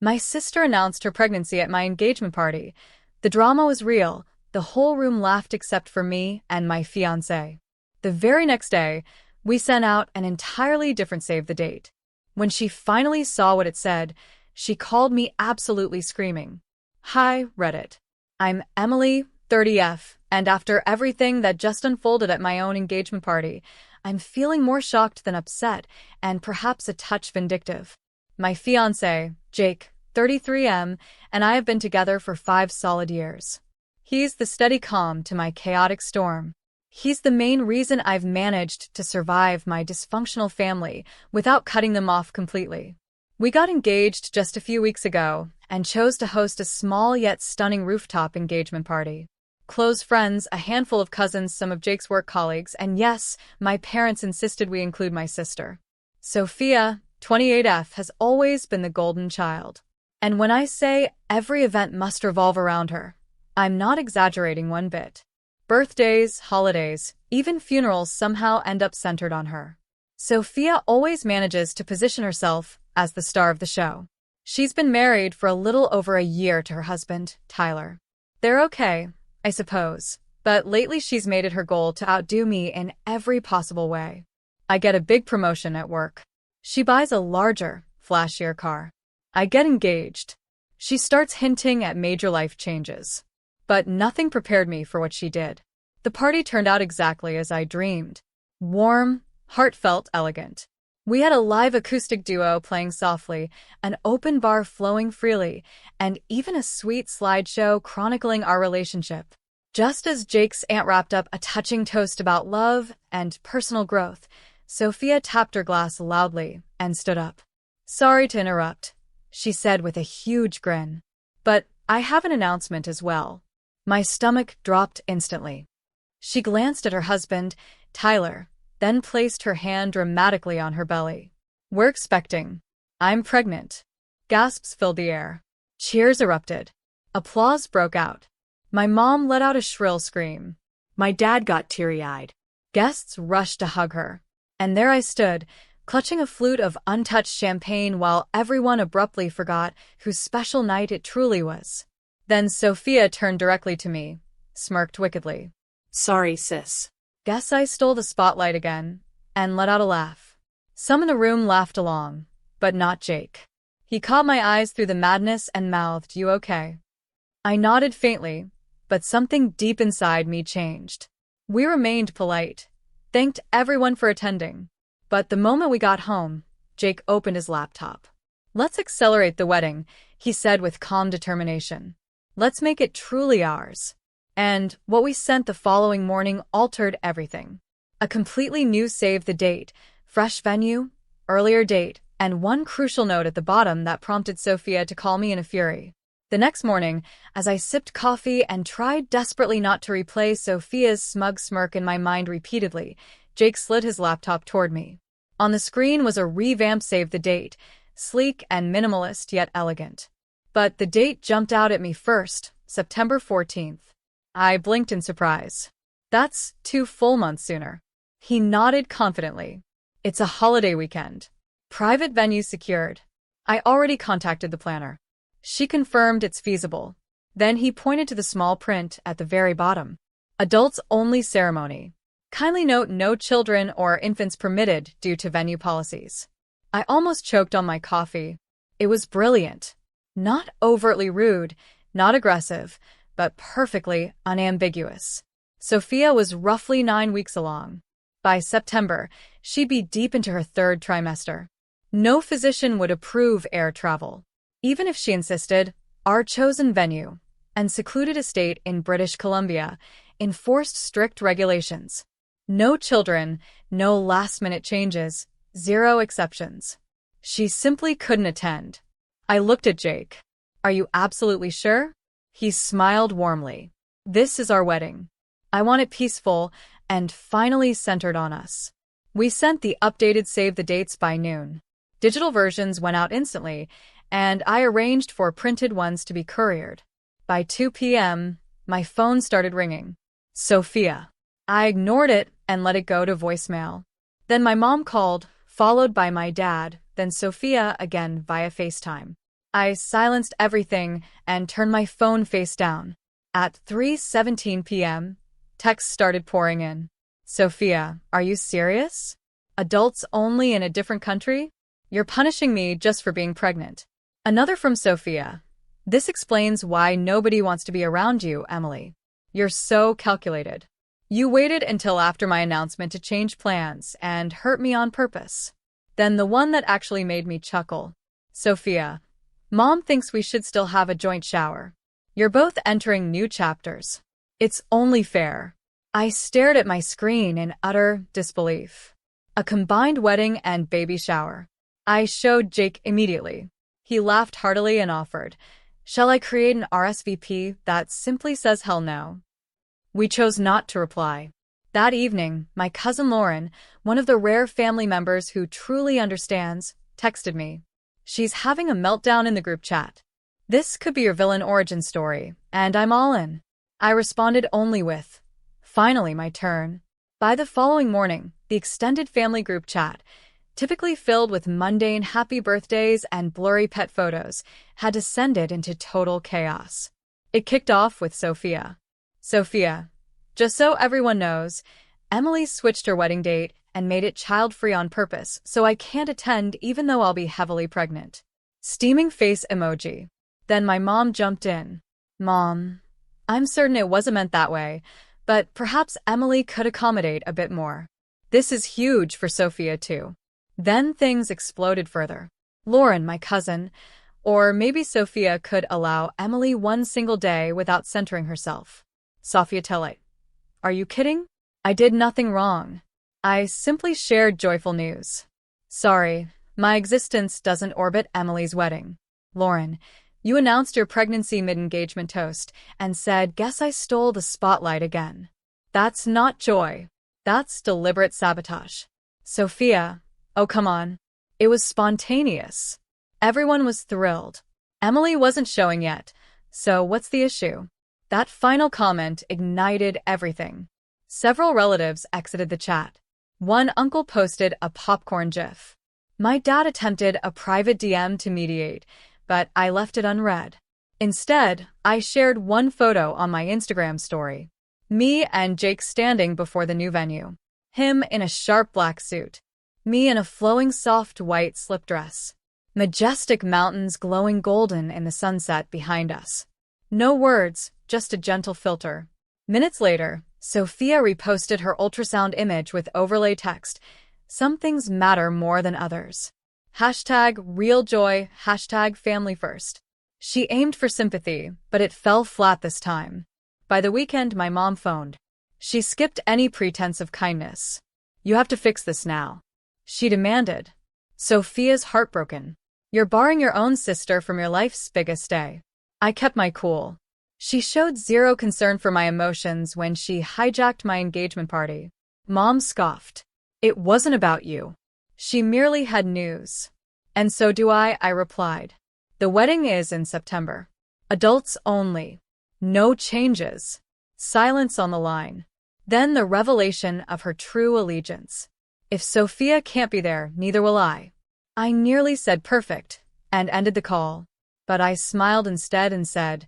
My sister announced her pregnancy at my engagement party. The drama was real. The whole room laughed except for me and my fiancé. The very next day, we sent out an entirely different save the date. When she finally saw what it said, she called me absolutely screaming. "Hi, Reddit. I'm Emily, 30F, and after everything that just unfolded at my own engagement party, I'm feeling more shocked than upset and perhaps a touch vindictive. My fiancé, Jake, 33M, and I have been together for 5 solid years. He's the steady calm to my chaotic storm. He's the main reason I've managed to survive my dysfunctional family without cutting them off completely. We got engaged just a few weeks ago and chose to host a small yet stunning rooftop engagement party. Close friends, a handful of cousins, some of Jake's work colleagues, and yes, my parents insisted we include my sister. Sophia, 28F, has always been the golden child. And when I say every event must revolve around her, I'm not exaggerating one bit. Birthdays, holidays, even funerals somehow end up centered on her. Sophia always manages to position herself as the star of the show. She's been married for a little over a year to her husband, Tyler. They're okay, I suppose, but lately she's made it her goal to outdo me in every possible way. I get a big promotion at work. She buys a larger, flashier car. I get engaged. She starts hinting at major life changes. But nothing prepared me for what she did. The party turned out exactly as I dreamed. Warm, heartfelt, elegant. We had a live acoustic duo playing softly, an open bar flowing freely, and even a sweet slideshow chronicling our relationship. Just as Jake's aunt wrapped up a touching toast about love and personal growth, Sophia tapped her glass loudly and stood up. "Sorry to interrupt," she said with a huge grin. "But I have an announcement as well." My stomach dropped instantly. She glanced at her husband, Tyler, then placed her hand dramatically on her belly. "We're expecting. I'm pregnant." Gasps filled the air. Cheers erupted. Applause broke out. My mom let out a shrill scream. My dad got teary-eyed. Guests rushed to hug her. And there I stood, clutching a flute of untouched champagne while everyone abruptly forgot whose special night it truly was. Then Sophia turned directly to me, smirked wickedly. "Sorry, sis." Guess I stole the spotlight again, and let out a laugh. Some in the room laughed along, but not Jake. He caught my eyes through the madness and mouthed, "You okay?" I nodded faintly, but something deep inside me changed. We remained polite, thanked everyone for attending. But the moment we got home, Jake opened his laptop. "Let's accelerate the wedding," he said with calm determination. "Let's make it truly ours." And what we sent the following morning altered everything. A completely new save the date, fresh venue, earlier date, and one crucial note at the bottom that prompted Sophia to call me in a fury. The next morning, as I sipped coffee and tried desperately not to replay Sophia's smug smirk in my mind repeatedly, Jake slid his laptop toward me. On the screen was a revamped save the date, sleek and minimalist yet elegant. But the date jumped out at me first, September 14th. I blinked in surprise. "That's 2 full months sooner." He nodded confidently. "It's a holiday weekend. Private venue secured. I already contacted the planner. She confirmed it's feasible." Then he pointed to the small print at the very bottom. "Adults only ceremony. Kindly note no children or infants permitted due to venue policies." I almost choked on my coffee. It was brilliant. Not overtly rude, not aggressive, but perfectly unambiguous. Sophia was roughly 9 weeks along. By September, she'd be deep into her 3rd trimester. No physician would approve air travel. Even if she insisted, our chosen venue, and secluded estate in British Columbia, enforced strict regulations. No children, no last-minute changes, 0 exceptions. She simply couldn't attend. I looked at Jake. "Are you absolutely sure?" He smiled warmly. "This is our wedding. I want it peaceful and finally centered on us." We sent the updated save the dates by noon. Digital versions went out instantly, and I arranged for printed ones to be couriered. By 2 p.m., my phone started ringing. Sophia. I ignored it and let it go to voicemail. Then my mom called, followed by my dad, then Sophia again via FaceTime. I silenced everything and turned my phone face down. At 3:17 p.m., texts started pouring in. Sophia, are you serious? Adults only in a different country? You're punishing me just for being pregnant. Another from Sophia. This explains why nobody wants to be around you, Emily. You're so calculated. You waited until after my announcement to change plans and hurt me on purpose. Then the one that actually made me chuckle. Sophia, Mom thinks we should still have a joint shower. You're both entering new chapters. It's only fair. I stared at my screen in utter disbelief. A combined wedding and baby shower. I showed Jake immediately. He laughed heartily and offered, "Shall I create an RSVP that simply says hell no?" We chose not to reply. That evening, my cousin Lauren, one of the rare family members who truly understands, texted me. She's having a meltdown in the group chat. This could be your villain origin story, and I'm all in. I responded only with, "Finally my turn." By the following morning, the extended family group chat, typically filled with mundane happy birthdays and blurry pet photos, had descended into total chaos. It kicked off with Sophia. Sophia, just so everyone knows, Emily switched her wedding date and made it child-free on purpose, so I can't attend even though I'll be heavily pregnant. Steaming face emoji. Then my mom jumped in. Mom, I'm certain it wasn't meant that way, but perhaps Emily could accommodate a bit more. This is huge for Sophia too. Then things exploded further. Lauren, my cousin, or maybe Sophia could allow Emily one single day without centering herself. Sophia Telltales. Are you kidding? I did nothing wrong. I simply shared joyful news. Sorry, my existence doesn't orbit Emily's wedding. Lauren, you announced your pregnancy mid-engagement toast and said, "Guess I stole the spotlight again." That's not joy. That's deliberate sabotage. Sophia, oh come on. It was spontaneous. Everyone was thrilled. Emily wasn't showing yet, so what's the issue? That final comment ignited everything. Several relatives exited the chat. One uncle posted a popcorn gif. My dad attempted a private DM to mediate, but I left it unread. Instead, I shared one photo on my Instagram story. Me and Jake standing before the new venue. Him in a sharp black suit. Me in a flowing soft white slip dress. Majestic mountains glowing golden in the sunset behind us. No words, just a gentle filter. Minutes later, Sophia reposted her ultrasound image with overlay text. Some things matter more than others. #RealJoy, #FamilyFirst. She aimed for sympathy, but it fell flat this time. By the weekend, my mom phoned. She skipped any pretense of kindness. You have to fix this now. She demanded. Sophia's heartbroken. You're barring your own sister from your life's biggest day. I kept my cool. She showed zero concern for my emotions when she hijacked my engagement party. Mom scoffed. It wasn't about you. She merely had news. And so do I replied. The wedding is in September. Adults only. No changes. Silence on the line. Then the revelation of her true allegiance. If Sophia can't be there, neither will I. I nearly said perfect, and ended the call. But I smiled instead and said,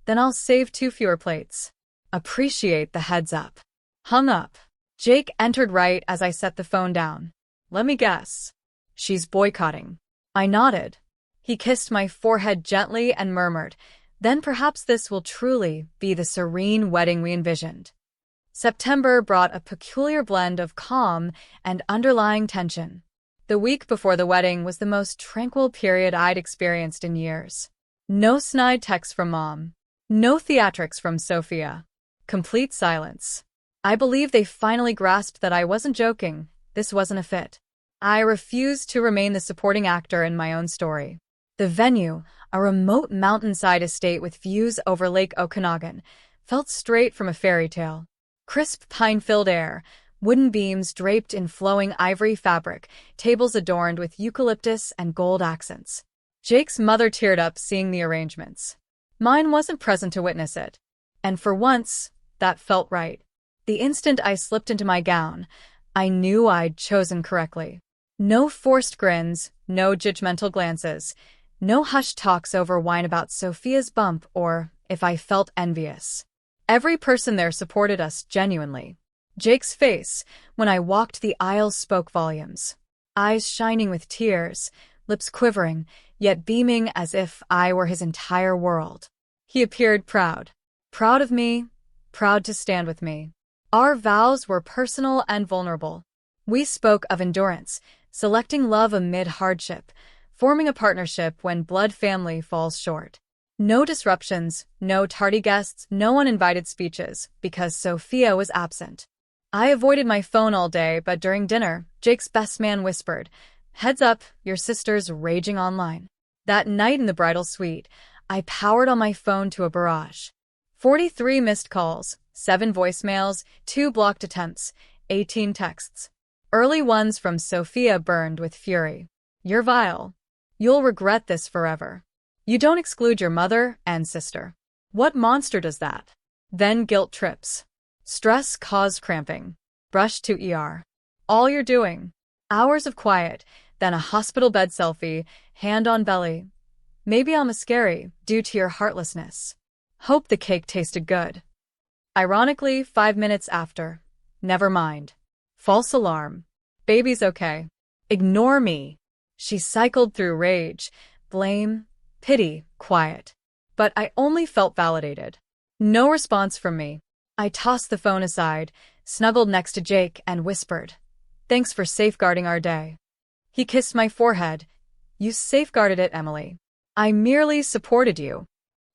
then I'll save 2 fewer plates. Appreciate the heads up. Hung up. Jake entered right as I set the phone down. Let me guess. She's boycotting. I nodded. He kissed my forehead gently and murmured, then perhaps this will truly be the serene wedding we envisioned. September brought a peculiar blend of calm and underlying tension. The week before the wedding was the most tranquil period I'd experienced in years. No snide texts from Mom. No theatrics from Sophia. Complete silence. I believe they finally grasped that I wasn't joking. This wasn't a fit. I refused to remain the supporting actor in my own story. The venue, a remote mountainside estate with views over Lake Okanagan, felt straight from a fairy tale. Crisp pine-filled air, wooden beams draped in flowing ivory fabric, tables adorned with eucalyptus and gold accents. Jake's mother teared up seeing the arrangements. Mine wasn't present to witness it. And for once, that felt right. The instant I slipped into my gown, I knew I'd chosen correctly. No forced grins, no judgmental glances, No hushed talks over wine about Sophia's bump or if I felt envious. Every person there supported us genuinely. Jake's face, when I walked the aisles, spoke volumes. Eyes shining with tears, lips quivering, yet beaming as if I were his entire world. He appeared proud. Proud of me, proud to stand with me. Our vows were personal and vulnerable. We spoke of endurance, selecting love amid hardship, forming a partnership when blood family falls short. No disruptions, no tardy guests, no uninvited speeches, because Sophia was absent. I avoided my phone all day, but during dinner, Jake's best man whispered, "Heads up, your sister's raging online." That night in the bridal suite, I powered on my phone to a barrage. 43 missed calls, 7 voicemails, 2 blocked attempts, 18 texts. Early ones from Sophia burned with fury. "You're vile. You'll regret this forever. You don't exclude your mother and sister. What monster does that?" Then guilt trips. Stress caused cramping. Rush to ER. All you're doing. Hours of quiet, then a hospital bed selfie, hand on belly. "Maybe I'm a scary, due to your heartlessness. Hope the cake tasted good." Ironically, 5 minutes after. "Never mind. False alarm. Baby's okay. Ignore me." She cycled through rage, blame, pity, quiet. But I only felt validated. No response from me. I tossed the phone aside, snuggled next to Jake, and whispered, "Thanks for safeguarding our day." He kissed my forehead. "You safeguarded it, Emily. I merely supported you."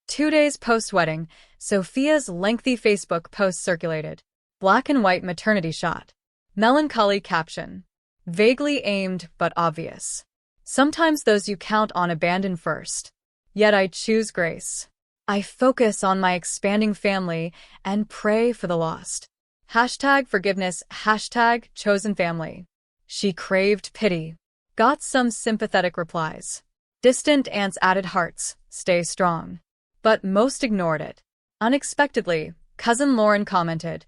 2 days post-wedding, Sophia's lengthy Facebook post circulated. Black and white maternity shot. Melancholy caption. Vaguely aimed but obvious. "Sometimes those you count on abandon first. Yet I choose grace. I focus on my expanding family and pray for the lost. #forgiveness, #chosen family." She craved pity. Got some sympathetic replies. Distant aunts added hearts, "Stay strong." But most ignored it. Unexpectedly, cousin Lauren commented,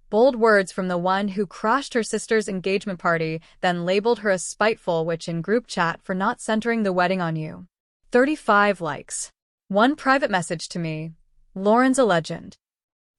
bold words from the one who crashed her sister's engagement party, then labeled her a spiteful witch in group chat for not centering the wedding on you. 35 likes. One private message to me, "Lauren's a legend.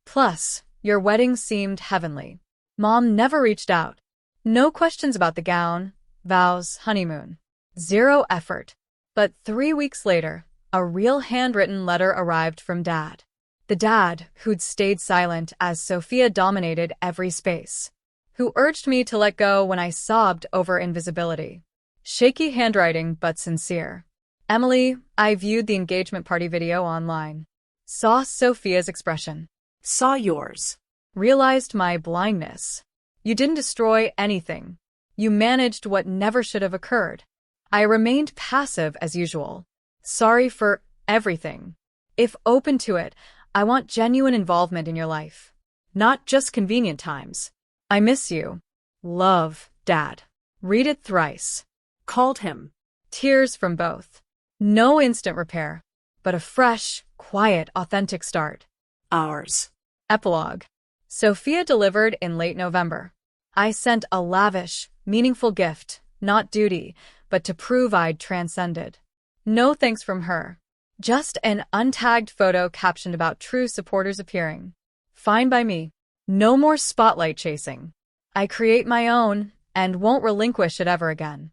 Plus, your wedding seemed heavenly." Mom never reached out. No questions about the gown, vows, honeymoon. Zero effort. But 3 weeks later, a real handwritten letter arrived from Dad. The dad who'd stayed silent as Sophia dominated every space. Who urged me to let go when I sobbed over invisibility. Shaky handwriting but sincere. "Emily, I viewed the engagement party video online. Saw Sophia's expression. Saw yours. Realized my blindness. You didn't destroy anything. You managed what never should have occurred. I remained passive as usual. Sorry for everything. If open to it, I want genuine involvement in your life. Not just convenient times. I miss you. Love, Dad." Read it thrice. Called him. Tears from both. No instant repair, but a fresh, quiet, authentic start. Ours. Epilogue. Sophia delivered in late November. I sent a lavish, meaningful gift, not duty, but to prove I'd transcended. No thanks from her. Just an untagged photo captioned about true supporters appearing. Fine by me. No more spotlight chasing. I create my own, and won't relinquish it ever again.